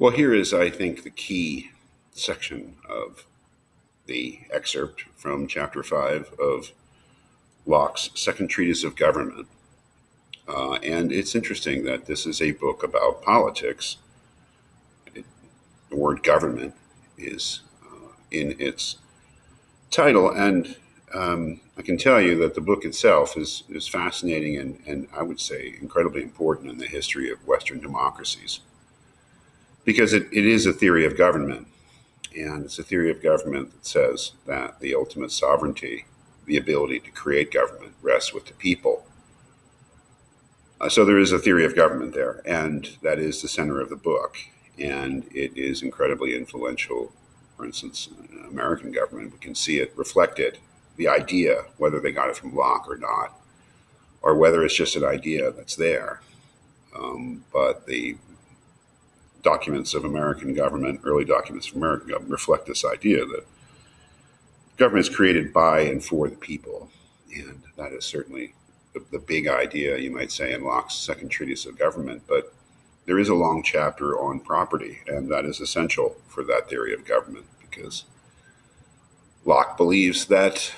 Well, here is, I think, the key section of the excerpt from chapter 5 of Locke's Second Treatise of Government. And it's interesting that this is a book about politics. The word government is in its title, and I can tell you that the book itself is fascinating and I would say incredibly important in the history of Western democracies, because it is a theory of government. And it's a theory of government that says that the ultimate sovereignty, the ability to create government, rests with the people. So there is a theory of government there, and that is the center of the book. And it is incredibly influential. For instance, in American government, we can see it reflected, the idea, whether they got it from Locke or not, or whether it's just an idea that's there. But the documents of American government, early documents of American government, reflect this idea that government is created by and for the people. And that is certainly the big idea, you might say, in Locke's Second Treatise of Government. But there is a long chapter on property, and that is essential for that theory of government, because Locke believes that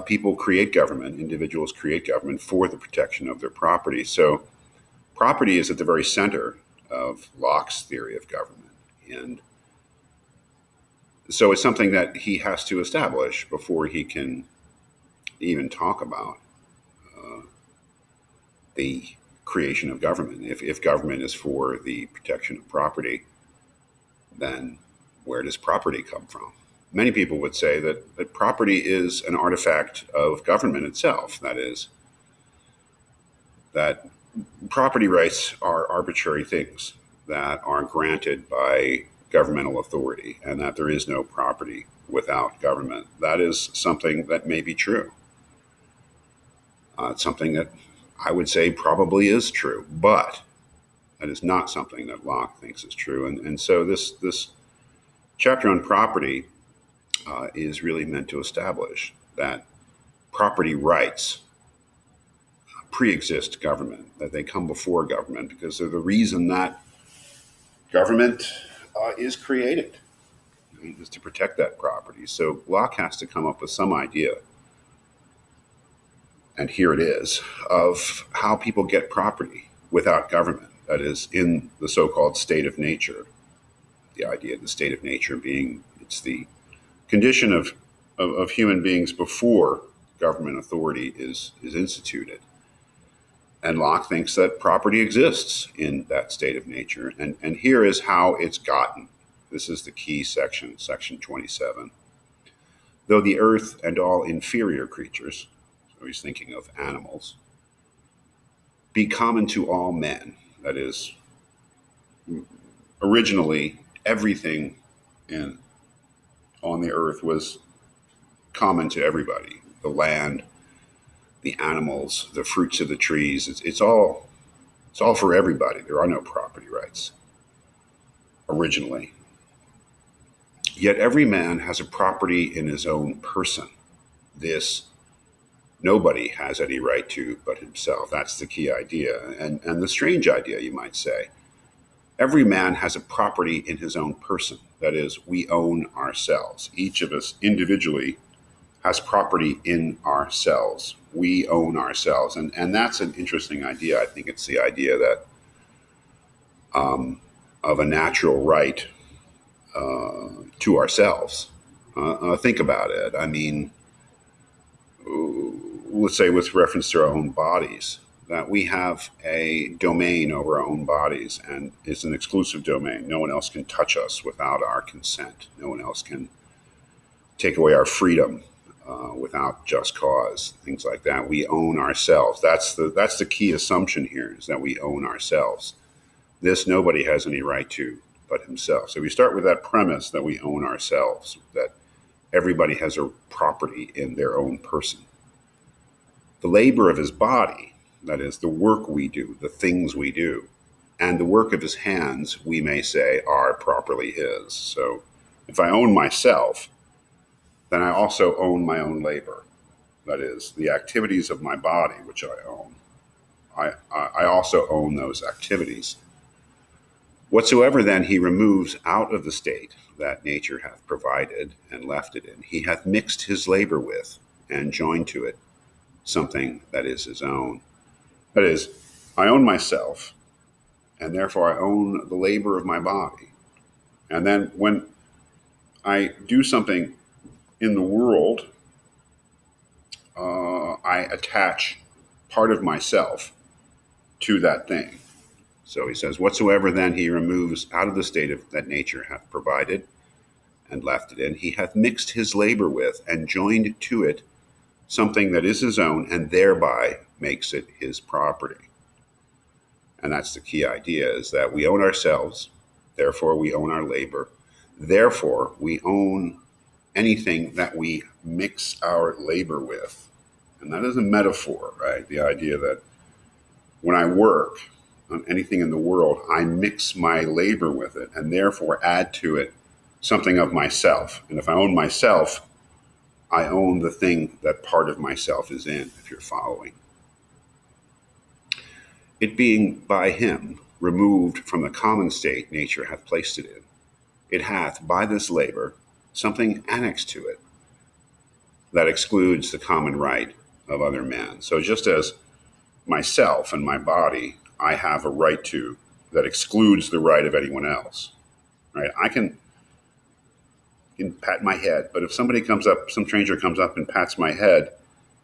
people create government, individuals create government for the protection of their property. So property is at the very center of Locke's theory of government. And so it's something that he has to establish before he can even talk about the creation of government. If government is for the protection of property, then where does property come from? Many people would say that property is an artifact of government itself. That is, that property rights are arbitrary things that are granted by governmental authority, and that there is no property without government. That is something that may be true. It's something that I would say probably is true, but that is not something that Locke thinks is true. And so this chapter on property is really meant to establish that property rights pre-exist government, that they come before government, because they're the reason that government is created, is to protect that property. So Locke has to come up with some idea, and here it is, of how people get property without government, that is, in the so-called state of nature. The idea of the state of nature being, it's the condition of human beings before government authority is instituted. And Locke thinks that property exists in that state of nature. And here is how it's gotten. This is the key section, section 27. Though the earth and all inferior creatures, so he's thinking of animals, be common to all men, that is, originally everything on the earth was common to everybody. The land, the animals, the fruits of the trees, it's all for everybody. There are no property rights originally. Yet every man has a property in his own person. This nobody has any right to but himself. That's the key idea. And the strange idea, you might say. Every man has a property in his own person. That is, we own ourselves. Each of us individually has property in ourselves. We own ourselves. And that's an interesting idea. I think it's the idea that of a natural right to ourselves. Think about it. I mean, let's say with reference to our own bodies, that we have a domain over our own bodies, and it's an exclusive domain. No one else can touch us without our consent. No one else can take away our freedom without just cause, things like that. We own ourselves. That's the key assumption here, is that we own ourselves. This nobody has any right to but himself. So we start with that premise that we own ourselves, that everybody has a property in their own person. The labor of his body, that is, the work we do, the things we do, and the work of his hands, we may say, are properly his. So if I own myself, then I also own my own labor. That is, the activities of my body, which I own. I also own those activities. Whatsoever then he removes out of the state that nature hath provided and left it in, he hath mixed his labor with and joined to it something that is his own. That is, I own myself, and therefore I own the labor of my body. And then when I do something in the world, I attach part of myself to that thing. So he says, whatsoever then he removes out of the state of that nature hath provided and left it in, he hath mixed his labor with and joined to it something that is his own, and thereby makes it his property. And that's the key idea, is that we own ourselves, therefore we own our labor, therefore we own anything that we mix our labor with. And that is a metaphor, right? The idea that when I work on anything in the world, I mix my labor with it and therefore add to it something of myself. And if I own myself, I own the thing that part of myself is in, if you're following. It being by him removed from the common state nature hath placed it in, it hath by this labor something annexed to it that excludes the common right of other men. So just as myself and my body, I have a right to that excludes the right of anyone else, right? I can pat my head, but if somebody comes up, some stranger comes up and pats my head,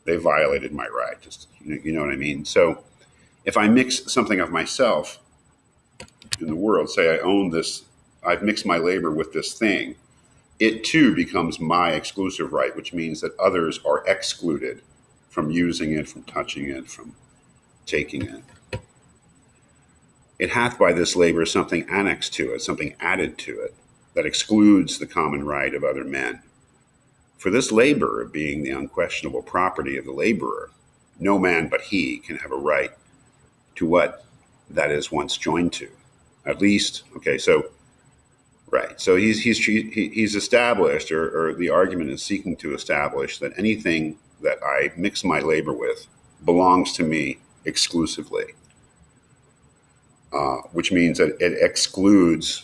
they violated my right. Just, you know what I mean? So if I mix something of myself in the world, say I own this, I've mixed my labor with this thing, it too becomes my exclusive right, which means that others are excluded from using it, from touching it, from taking it. It hath by this labor something annexed to it, something added to it, that excludes the common right of other men. For this labor, being the unquestionable property of the laborer, no man but he can have a right to what that is once joined to. At least, okay, so right. So he's established, or the argument is seeking to establish, that anything that I mix my labor with belongs to me exclusively, which means that it excludes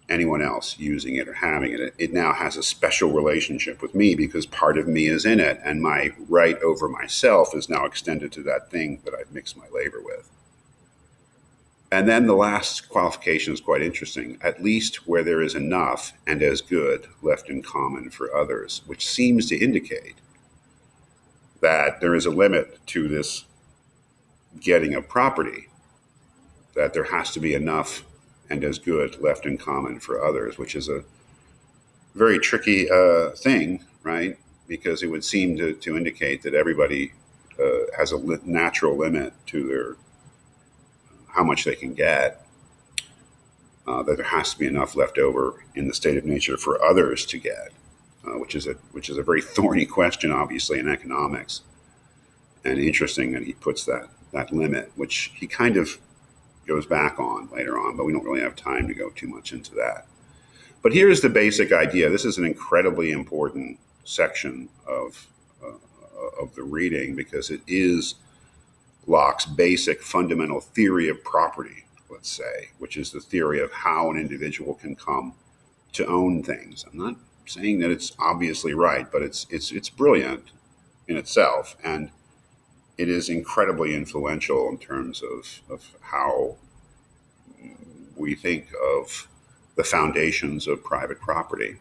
anyone else using it or having it. It now has a special relationship with me because part of me is in it, and my right over myself is now extended to that thing that I've mixed my labor with. And then the last qualification is quite interesting, at least where there is enough and as good left in common for others, which seems to indicate that there is a limit to this getting of property, that there has to be enough and as good left in common for others, which is a very tricky thing, right? Because it would seem to indicate that everybody has a natural limit to their how much they can get, that there has to be enough left over in the state of nature for others to get, which is a very thorny question, obviously, in economics. And interesting that he puts that limit, which he kind of goes back on later on, but we don't really have time to go too much into that. But here's the basic idea. This is an incredibly important section of the reading because it is Locke's basic fundamental theory of property, let's say, which is the theory of how an individual can come to own things. I'm not saying that it's obviously right, but it's brilliant in itself, and it is incredibly influential in terms of how we think of the foundations of private property.